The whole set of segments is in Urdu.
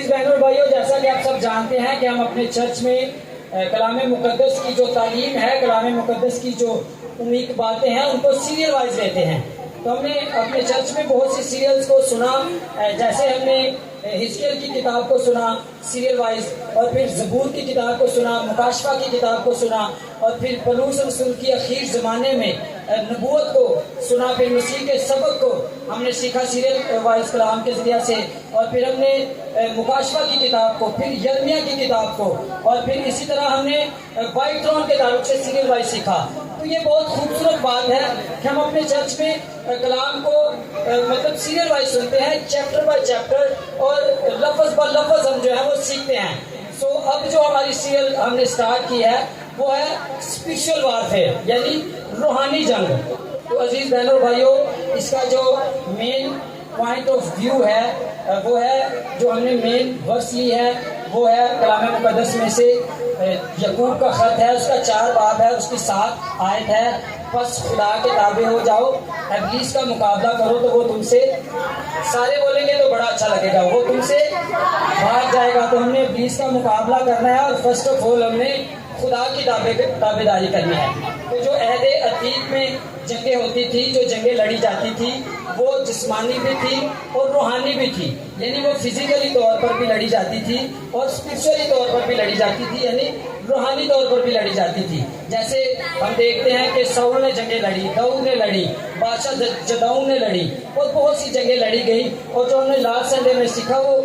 عزیز بہنوں اور بھائیوں، جیسا کہ آپ سب جانتے ہیں کہ ہم اپنے چرچ میں کلام مقدس کی جو تعلیم ہے، کلام مقدس کی جو عمیق باتیں ہیں، ان کو سیریل وائز لیتے ہیں۔ تو ہم نے اپنے چرچ میں بہت سی سیریلز کو سنا، جیسے ہم نے حزقیل کی کتاب کو سنا سیریل وائز، اور پھر زبور کی کتاب کو سنا، مکاشفہ کی کتاب کو سنا، اور پھر پولس رسول کی اخیر زمانے میں نبوت کو سنا، پھر مسیح کے سبق کو ہم نے سیکھا سیریل وائز کلام کے ذریعہ سے، اور پھر ہم نے مکاشفہ کی کتاب کو، پھر یرمیہ کی کتاب کو، اور پھر اسی طرح ہم نے وائٹ تھرون کے تعلق سے سیریل وائز سیکھا۔ تو یہ بہت خوبصورت بات ہے کہ ہم اپنے چرچ میں کلام کو مطلب سیریل وائز سنتے ہیں، چیپٹر بائی چیپٹر، اور لفظ با لفظ ہم جو ہے وہ سیکھتے ہیں۔ سو اب جو ہماری سیریل ہم نے سٹارٹ کی ہے وہ ہے اسپرچوئل وارفیئر، یعنی روحانی جنگ۔ تو عزیز بہنوں اور بھائیوں، اس کا جو مین پوائنٹ آف ویو ہے وہ ہے، جو ہم نے مین ورس لی ہے وہ ہے کلام مقدس میں سے یعقوب کا خط ہے، اس کا 4 باب ہے، اس کی 7 آیت ہے۔ پس خدا کے تابع ہو جاؤ، ابلیس کا مقابلہ کرو تو وہ تم سے، سارے بولیں گے تو بڑا اچھا لگے گا، وہ تم سے بھاگ جائے گا۔ تو ہم نے ابلیس کا مقابلہ کرنا ہے، اور فرسٹ آف آل ہم نے خدا کی تابع داری کرنی ہے۔ تو جو عہد عتیق میں جنگیں ہوتی تھی، جو جنگیں لڑی جاتی تھی، وہ جسمانی بھی تھی اور روحانی بھی تھی، یعنی وہ فزیکلی طور پر بھی لڑی جاتی تھی اور اسپرچولی طور پر بھی لڑی جاتی تھی، یعنی روحانی طور پر بھی لڑی جاتی تھی۔ جیسے ہم دیکھتے ہیں کہ سول نے جنگیں لڑی، داؤد نے لڑی، بادشاہ جدعون نے لڑی، اور بہت سی جنگیں لڑی گئی۔ اور جو ہم نے لاسٹ سنڈے میں سیکھا وہ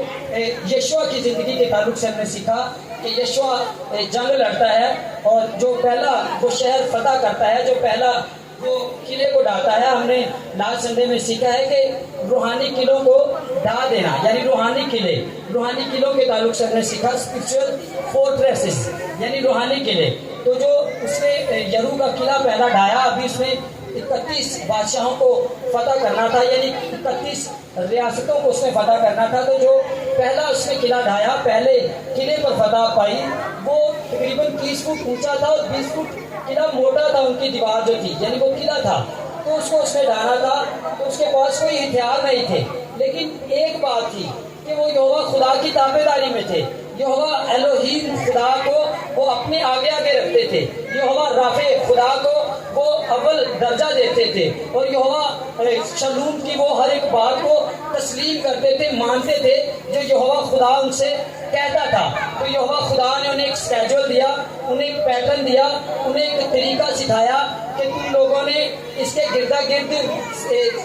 یشوع کی زندگی کے تعلق سے ہم نے سیکھا کہ یشوع جنگ لڑتا ہے، اور جو پہلا وہ شہر فتح کرتا ہے، جو پہلا وہ قلعے کو ڈالتا ہے۔ ہم نے لاسٹ سنڈے میں سیکھا ہے کہ روحانی قلعوں کو ڈھا دینا، یعنی روحانی قلعوں کے تعلق سے ہم نے سیکھا اسپرچوئل فورٹریسز، یعنی روحانی قلعے۔ تو جو اس نے یرو کا قلعہ پہلا ڈھایا، ابھی اس میں 31 بادشاہوں کو فتح کرنا تھا، یعنی 31 ریاستوں کو اس نے فتح کرنا تھا۔ تو جو پہلا اس نے قلعہ ڈھایا، پہلے قلعے پر فتح پائی، وہ تقریباً 30 فٹ اونچا تھا اور 20 فٹ قلعہ موٹا تھا، ان کی دیوار جو تھی، یعنی وہ قلعہ تھا۔ تو اس کو اس نے ڈھانا تھا، تو اس کے پاس کوئی ہتھیار نہیں تھے، لیکن ایک بات تھی کہ وہ یہوہ خدا کی تابع داری میں تھے۔ یہوہ الوہیم خدا کو وہ اپنے آگے آگے رکھتے تھے، یہوہ رافع خدا کو وہ اول درجہ دیتے تھے، اور یہوہ شلوم کی وہ ہر ایک بات کو تسلیم کرتے تھے، مانتے تھے جو یہوہ خدا ان سے کہتا تھا۔ تو یہوہ خدا نے انہیں ایک اسکیجول دیا، انہیں ایک پیٹرن دیا، انہیں ایک طریقہ سکھایا کہ تم لوگوں نے اس کے گردا گرد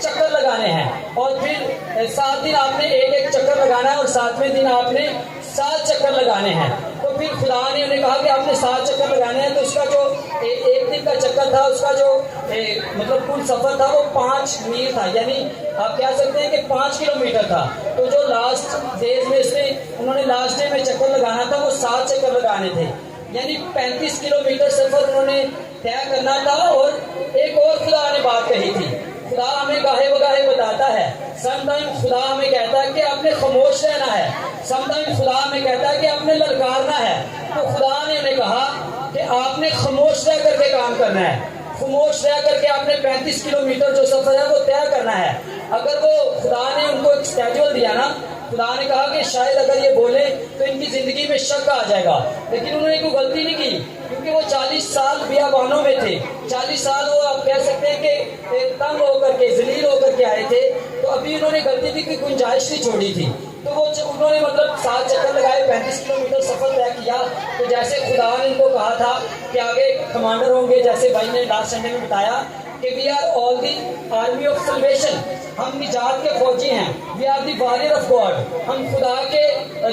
چکر لگانے ہیں، اور پھر 7 دن آپ نے ایک چکر لگانا ہے، اور 7ویں دن آپ نے 7 چکر لگانے ہیں۔ تو پھر خدا نے انہیں کہا کہ آپ نے 7 چکر لگانے ہیں۔ تو اس کا جو ایک دن کا چکر تھا، اس کا جو مطلب کل سفر تھا وہ 5 میل تھا، یعنی آپ کہہ سکتے ہیں کہ 5 کلومیٹر تھا۔ تو جو لاسٹ ڈیز میں انہوں نے لاسٹ ڈے میں چکر لگانا تھا، وہ 7 چکر لگانے تھے، یعنی 35 کلومیٹر سفر انہوں نے طے کرنا تھا۔ اور ایک اور خدا نے بات کہی تھی، خدا ہمیں گاہے بگاہے بتاتا ہے، سم ٹائم خدا ہمیں کہتا ہے کہ آپ نے خاموش رہنا ہے، سم ٹائم خدا ہمیں کہتا ہے کہ آپ نے للکارنا ہے۔ تو خدا نے انہیں کہا کہ آپ نے خاموش رہ کر کے کام کرنا ہے، خاموش رہ کر کے آپ نے 35 کلومیٹر جو سفر ہے وہ طے کرنا ہے۔ اگر وہ خدا نے ان کو ایک اسکیجول دیا نا، خدا نے کہا کہ شاید اگر یہ بولے تو ان کی زندگی میں شک آ جائے گا، لیکن انہوں نے کوئی غلطی نہیں کی، کیونکہ وہ 40 سال بیابانوں میں تھے، 40 سال وہ آپ کہہ سکتے ہیں کہ تنگ ہو کر کے، ذلیل ہو کر کے آئے تھے۔ تو ابھی انہوں نے غلطی کی گنجائش نہیں چھوڑی تھی، تو وہ انہوں نے مطلب 7 چکر لگائے، 35 کلومیٹر سفر طے کیا۔ تو جیسے خدا نے ان کو کہا تھا کہ آگے کمانڈر ہوں گے، جیسے بھائی نے لاسٹ سنڈے میں بتایا کہ we are all the army of salvation, ہم نجات کے فوجی ہیں، we are the warrior of God, ہم خدا کے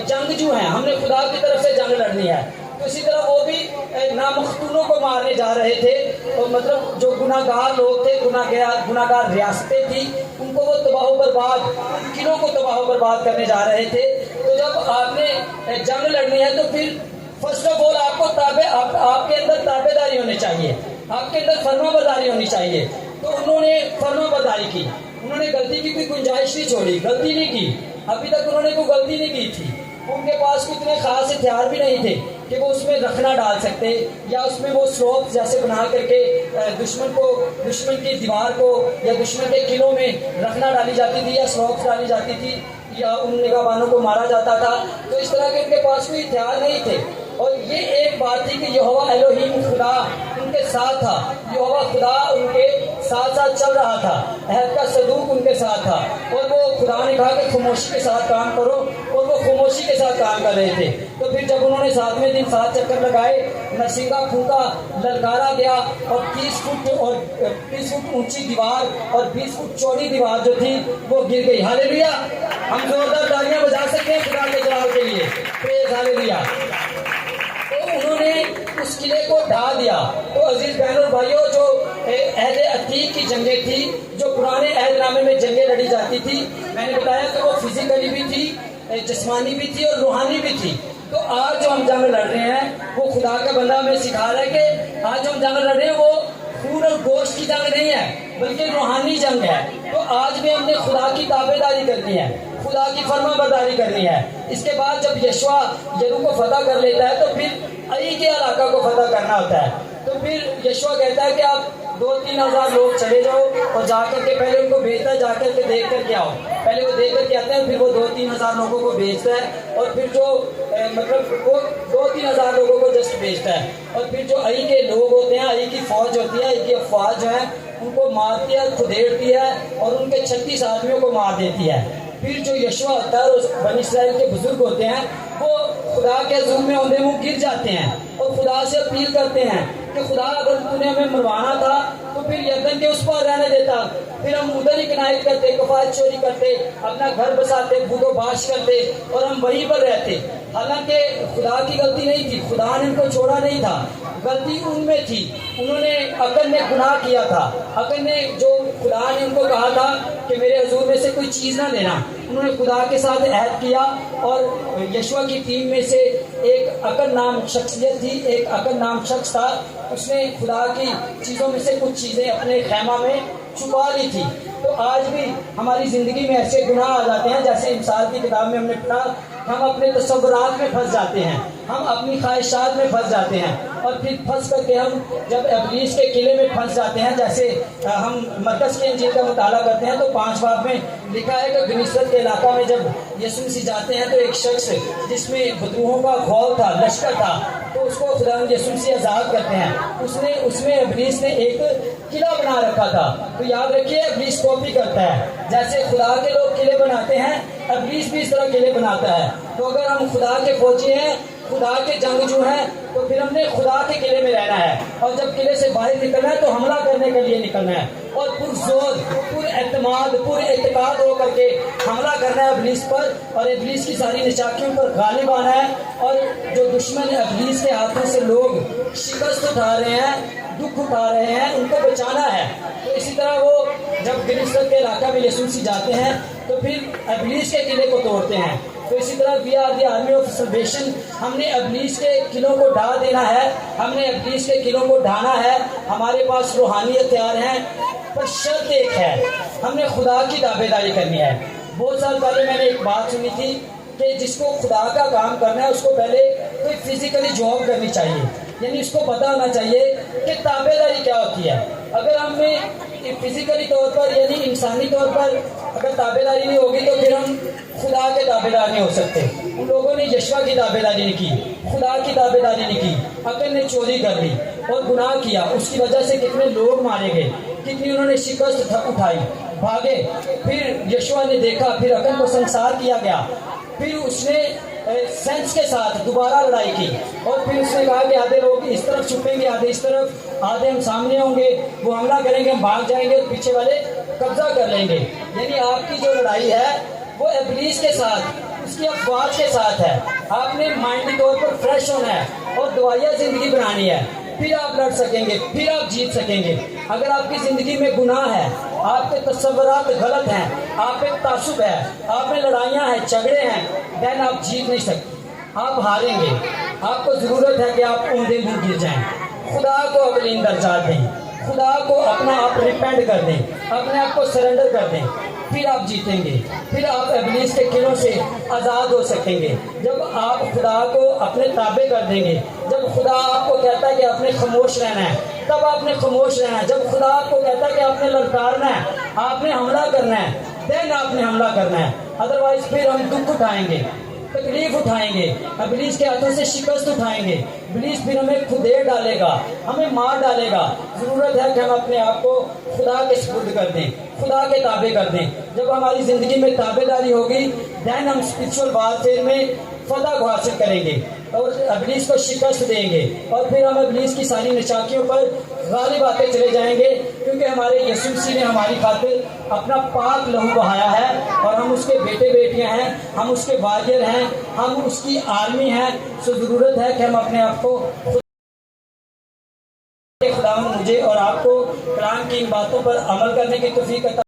جنگجو ہیں، ہم نے خدا کی طرف سے جنگ لڑنی ہے۔ تو اسی طرح وہ بھی نامختونوں کو مارنے جا رہے تھے، اور مطلب جو گناہ گار لوگ تھے، گناہ گار ریاستیں تھیں، ان کو وہ تباہ و برباد، ان قلعوں کو تباہ و برباد کرنے جا رہے تھے۔ تو جب آپ نے جنگ لڑنی ہے تو پھر فرسٹ آف آل آپ کو آپ کے اندر تابع داری ہونی چاہیے، آپ کے اندر فرما برداری ہونی چاہیے۔ تو انہوں نے فرما برداری کی، انہوں نے غلطی کی کوئی گنجائش نہیں چھوڑی، غلطی نہیں کی، ابھی تک انہوں نے کوئی غلطی نہیں کی تھی۔ ان کے پاس کوئی اتنے خاص ہتھیار بھی نہیں تھے کہ وہ اس میں رکھنا ڈال سکتے، یا اس میں وہ سلوپ جیسے بنا کر کے دشمن کی دیوار کو یا دشمن کے قلعوں میں رکھنا ڈالی جاتی تھی، یا سلوپ ڈالی جاتی تھی، یا ان نگہبانوں کو مارا جاتا تھا، تو اس طرح کے ان کے پاس کوئی ہتھیار نہیں تھے۔ اور یہ ایک بات تھی کہ یہوہ الوہیم خدا ان کے ساتھ تھا، یہوہ خدا ان کے ساتھ ساتھ چل رہا تھا، عہد کا صدوق ان کے ساتھ تھا، اور وہ خدا نے کہا کہ خاموشی کے ساتھ کام کرو، اور وہ خاموشی کے ساتھ کام کر رہے تھے۔ تو پھر جب انہوں نے 7ویں دن 7 چکر لگائے، نرسنگا پھونکا، للکارا گیا، اور 30 فٹ اونچی دیوار اور 20 فٹ چوڑی دیوار جو تھی وہ گر گئی۔ ہاللیلویا! ہم زوردار تالیاں بجا سکتے ہیں خدا کے جلال کے لیے، پریز ہاللیلویا۔ تو انہوں نے اس قلعے کو ڈھا دیا۔ تو عزیز بہنوں اور بھائیوں، جو عہد عتیق کی جنگیں تھی، جو پرانے عہد نامے میں جنگیں لڑی جاتی تھی، میں نے بتایا کہ وہ فزیکلی بھی تھی، جسمانی بھی تھی اور روحانی بھی تھی۔ تو آج جو ہم جنگ لڑ رہے ہیں وہ خدا کا بندہ ہمیں سکھا رہا ہے کہ آج جو ہم جنگ لڑ رہے ہیں وہ خون اور گوشت کی جنگ نہیں ہے بلکہ روحانی جنگ ہے۔ تو آج بھی ہم نے خدا کی تابع داری کرنی ہے، خدا کی فرما برداری کرنی ہے۔ اس کے بعد جب یشوع یریکو کو فتح کر لیتا ہے تو پھر ای کے علاقہ کو فتح کرنا ہوتا ہے۔ تو پھر یشوع کہتا ہے کہ آپ 2-3 ہزار لوگ چلے جاؤ اور جا کر کے پہلے ان کو بھیجتا ہے، جا کر کے دیکھ کر کے آؤ۔ پہلے وہ دیکھ کر کے آتے ہیں، پھر وہ 2-3 ہزار لوگوں کو بھیجتا ہے، اور پھر جو مطلب وہ 2-3 ہزار لوگوں کو جسٹ بھیجتا ہے، اور پھر جو ای کے لوگ ہوتے ہیں، ای کی فوج ہوتی ہے، ای کی افواج جو ہے ان کو مارتی ہے، کھدیڑتی ہے، اور ان کے 36 آدمیوں کو مار دیتی ہے۔ پھر جو یشوع ہوتا ہے اور بنی اسرائیل کے بزرگ ہوتے ہیں وہ خدا کے حضور میں اوندے منہ گر جاتے ہیں اور خدا سے اپیل کرتے ہیں کہ خدا اگر تو نے ہمیں مروانا تھا تو پھر یردن کے اس پار رہنے دیتا، پھر ہم ادھر ہی کنائت کرتے، کفایت چوری کرتے، اپنا گھر بساتے، بود و باش کرتے اور ہم وہیں پر رہتے۔ حالانکہ خدا کی غلطی نہیں تھی، خدا نے ان کو چھوڑا نہیں تھا، غلطی ان میں تھی۔ انہوں نے عقل نے گناہ کیا تھا، عقل نے جو خدا نے ان کو کہا تھا کہ میرے حضور میں سے کوئی چیز نہ لینا، انہوں نے خدا کے ساتھ عہد کیا۔ اور یشوع کی ٹیم میں سے ایک عقل نام شخصیت تھی، ایک عقل نام شخص تھا، اس نے خدا کی چیزوں میں سے کچھ چیزیں اپنے خیمہ میں چھپا لی تھی۔ تو آج بھی ہماری زندگی میں ایسے گناہ آ جاتے ہیں، جیسے امثال کی کتاب میں ہم نے پڑھا، ہم اپنے تصورات میں پھنس جاتے ہیں، ہم اپنی خواہشات میں پھنس جاتے ہیں، اور پھر پھنس کر کے ہم جب ابلیس کے قلعے میں پھنس جاتے ہیں، جیسے ہم مرکز کے انجیل کا مطالعہ کرتے ہیں تو 5 باب میں لکھا ہے کہ گنیسرت کے علاقہ میں جب یسوع مسیح جاتے ہیں تو ایک شخص جس میں بدروہوں کا غول تھا، لشکر تھا، تو اس کو خدا یسوع مسیح آزاد کرتے ہیں۔ اس میں ابلیس نے ایک قلعہ بنا رکھا تھا۔ تو یاد رکھیے ابلیس کاپی کرتا ہے، جیسے خدا کے لوگ قلعے بناتے ہیں ابلیس بھی اس طرح قلعے بناتا ہے۔ تو اگر ہم خدا کے فوجی ہیں، خدا کے جنگجو ہیں، تو پھر ہم نے خدا کے قلعے میں رہنا ہے، اور جب قلعے سے باہر نکلنا ہے تو حملہ کرنے کے لیے نکلنا ہے، اور پرزور، پر اعتماد، پر اعتقاد ہو کر کے حملہ کرنا ہے ابلیس پر، اور ابلیس کی ساری نچاکیوں پر غالب آنا ہے۔ اور جو دشمن ابلیس کے ہاتھوں سے لوگ شکست اٹھا رہے ہیں، دکھ اٹھا رہے ہیں، ان کو بچانا ہے۔ تو اسی طرح وہ جب گنیسرت کے علاقہ میں یسوع مسیح جاتے ہیں تو پھر ابلیس کے قلعے کو توڑتے ہیں۔ تو اسی طرح we are the army of salvation, ہم نے ابلیس کے قلعوں کو ڈھا دینا ہے، ہم نے ابلیس کے قلعوں کو ڈھانا ہے۔ ہمارے پاس روحانی ہتھیار ہیں، پر شرط ایک ہے، ہم نے خدا کی تابع داری کرنی ہے۔ بہت سال پہلے میں نے ایک بات سنی تھی کہ جس کو خدا کا کام کرنا ہے اس کو پہلے کوئی فزیکلی جاب کرنی چاہیے، یعنی اس کو پتا ہونا چاہیے کہ تابع داری کیا ہوتی ہے۔ اگر ہم نے فزیکلی طور پر یعنی انسانی طور پر اگر تابع داری نہیں ہوگی تو پھر ہم خدا کے تابع دار نہیں ہو سکتے۔ ان لوگوں نے یشوع کی تابع داری نہیں کی، خدا کی تابع داری نہیں کی، عقل نے چوری کر لی اور گناہ کیا، اس کی وجہ سے کتنے لوگ مارے گئے، کتنی انہوں نے شکست اٹھائی، بھاگے۔ پھر یشوع نے دیکھا، پھر عقل کو سنسار کیا گیا، پھر اس نے سینس کے ساتھ دوبارہ لڑائی کی، اور پھر اس نے کہا کہ آدھے لوگ اس طرف چھپیں گے، آدھے اس طرف، آدھے ہم سامنے ہوں گے، وہ حملہ کریں گے، ہم بھاگ جائیں گے، پیچھے والے قبضہ کر لیں گے۔ یعنی آپ کی جو لڑائی ہے وہ ابلیس کے ساتھ، اس کی افواج کے ساتھ ہے۔ آپ نے مائنڈی طور پر فریش ہونا ہے اور دوائیا زندگی بنانی ہے، پھر آپ لڑ سکیں گے، پھر آپ جیت سکیں گے۔ اگر آپ کی زندگی میں گناہ ہے، آپ کے تصورات غلط ہیں، آپ ایک تعصب ہے، آپ میں لڑائیاں ہیں، جھگڑے ہیں، دین آپ جیت نہیں سکتے، آپ ہاریں گے۔ آپ کو ضرورت ہے کہ آپ اوندے منہ گر جائیں، خدا کو اولین درجہ دیں، خدا کو اپنا آپ ریپینڈ کر دیں، اپنے آپ کو سرنڈر کر دیں، پھر آپ جیتیں گے، پھر آپ ابلیس کے قلعوں سے آزاد ہو سکیں گے۔ جب آپ خدا کو اپنے تابع کر دیں گے، جب خدا آپ کو کہتا ہے کہ آپ نے خاموش رہنا ہے تب آپ نے خاموش رہنا ہے، جب خدا آپ کو کہتا ہے کہ آپ نے للکارنا ہے، آپ نے حملہ کرنا ہے، دین آپ نے حملہ کرنا ہے۔ ادروائز پھر ہم دکھ اٹھائیں گے، تکلیف اٹھائیں گے، ابلیس کے ہاتھوں سے شکست اٹھائیں گے، ابلیس پھر ہمیں کھدیر ڈالے گا، ہمیں مار ڈالے گا۔ ضرورت ہے کہ ہم اپنے آپ کو خدا کے سپرد کر دیں، خدا کے تابع کر دیں۔ جب ہماری زندگی میں تابع داری ہوگی دین ہم اسپرچل وارفیئر میں فتح کو حاصل کریں گے اور ابلیس کو شکست دیں گے، اور پھر ہم ابلیس کی ساری نچاکیوں پر غالب آتے چلے جائیں گے، کیونکہ ہمارے یسوع مسیح نے ہماری خاطر اپنا پاک لہو بہایا ہے اور ہم اس کے بیٹے بیٹیاں ہیں، ہم اس کے واریر ہیں، ہم اس کی آرمی ہیں۔ سو ضرورت ہے کہ ہم اپنے آپ کو خداوند مجھے اور آپ کو کلام کی ان باتوں پر عمل کرنے کی توفیق عطا